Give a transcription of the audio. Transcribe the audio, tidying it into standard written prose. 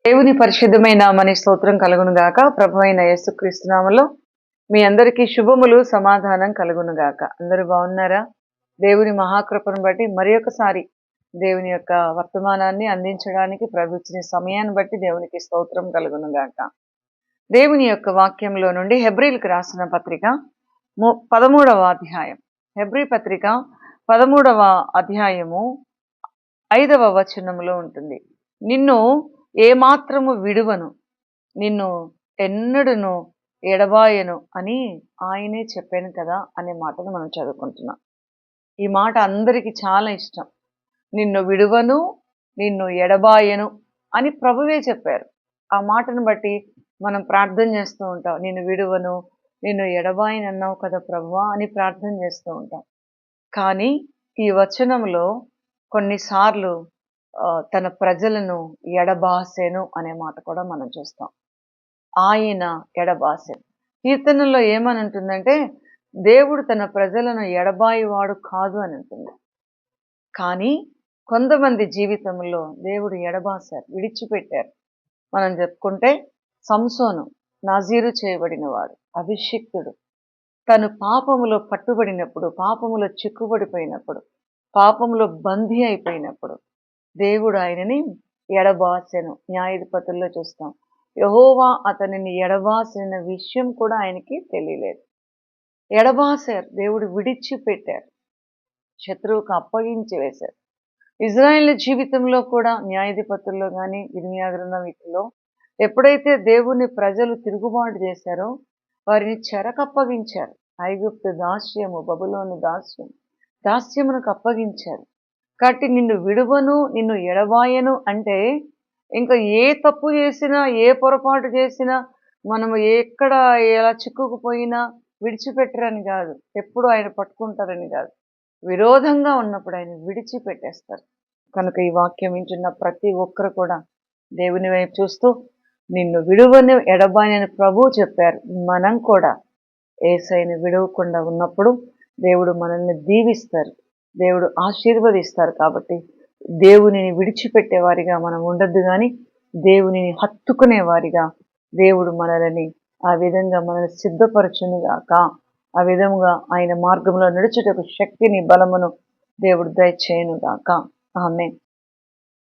దేవుని పరిశుద్ధమైన నామాని స్తోత్రం కలుగును గాక. ప్రభువైన యేసుక్రీస్తు నామములో మీ అందరికీ శుభములు, సమాధానం కలుగును గాక. అందరూ బాగున్నారా? దేవుని మహాకృపను బట్టి మరి ఒకసారి దేవుని యొక్క వర్తమానాన్ని అందించడానికి ప్రభు ఇచ్చిన సమయాన్ని బట్టి దేవునికి స్తోత్రం కలుగును గాక. దేవుని యొక్క వాక్యంలో నుండి హెబ్రీలకు రాసిన పత్రిక 13వ అధ్యాయం. హెబ్రీ పత్రిక 13వ అధ్యాయము 5వ వచనములో ఉంటుంది. నిన్ను ఏమాత్రము విడువను, నిన్ను ఎన్నడును ఎడబాయను అని ఆయనే చెప్పాను కదా అనే మాటను మనం చదువుకుంటున్నాం. ఈ మాట అందరికీ చాలా ఇష్టం. నిన్ను విడువను, నిన్ను ఎడబాయను అని ప్రభువే చెప్పారు. ఆ మాటను బట్టి మనం ప్రార్థన చేస్తూ ఉంటాం. నిన్ను విడువను, నిన్ను ఎడబాయను అన్నావు కదా ప్రభువా అని ప్రార్థన చేస్తూ ఉంటాం. కానీ ఈ వచనంలో కొన్నిసార్లు తన ప్రజలను ఎడబాసెను అనే మాట కూడా మనం చూస్తాం. ఆయన ఎడబాసెను. కీర్తనలో ఏమని ఉంటుందంటే దేవుడు తన ప్రజలను ఎడబాయివాడు కాదు అని ఉంటుంది. కానీ కొంతమంది జీవితంలో దేవుడు ఎడబాసారు, విడిచిపెట్టారు. మనం చెప్పుకుంటే సంసోను నాజీరు చేయబడినవాడు, అభిషిక్తుడు. తను పాపములో పట్టుబడినప్పుడు, పాపములో చిక్కుబడిపోయినప్పుడు, పాపములో బందీ అయిపోయినప్పుడు దేవుడు ఆయనని ఎడబాసెను. న్యాయాధిపతుల్లో చూస్తాం. యెహోవా అతనిని ఎడబాసిన విషయం కూడా ఆయనకి తెలియలేదు. ఎడబాసారు, దేవుడు విడిచిపెట్టారు, శత్రువుకు అప్పగించి వేశారు. ఇజ్రాయేల్ జీవితంలో కూడా న్యాయాధిపతుల్లో కానీ ఇర్మియా గ్రంథం వీటిలో ఎప్పుడైతే దేవుని ప్రజలు తిరుగుబాటు చేశారో వారిని చెరకప్పగించారు. ఐగుప్తు దాస్యము, బబులోను దాస్యమునకు అప్పగించారు. కాబట్టి నిన్ను విడువను, నిన్ను ఎడబాయను అంటే ఇంకా ఏ తప్పు చేసినా, ఏ పొరపాటు చేసినా, మనము ఎక్కడ ఎలా చిక్కుకుపోయినా విడిచిపెట్టరని కాదు, ఎప్పుడు ఆయన పట్టుకుంటారని కాదు, విరోధంగా ఉన్నప్పుడు ఆయన విడిచిపెట్టేస్తారు. కనుక ఈ వాక్యం వింటున్న ప్రతి ఒక్కరు కూడా దేవుని వైపు చూస్తూ నిన్ను విడువను ఎడబాయని ప్రభువు చెప్పారు. మనం కూడా యేసయ్యను విడవకుండా ఉన్నప్పుడు దేవుడు మనల్ని దీవిస్తారు, దేవుడు ఆశీర్వదిస్తారు. కాబట్టి దేవునిని విడిచిపెట్టేవారిగా మనం ఉండద్దు, కానీ దేవునిని హత్తుకునేవారిగా దేవుడు మనల్ని ఆ విధంగా మనల్ని సిద్ధపరచునుగాక. ఆ విధంగా ఆయన మార్గంలో నడుచుటకు శక్తిని, బలమును దేవుడు దయచేయునుగాక. ఆమేన్.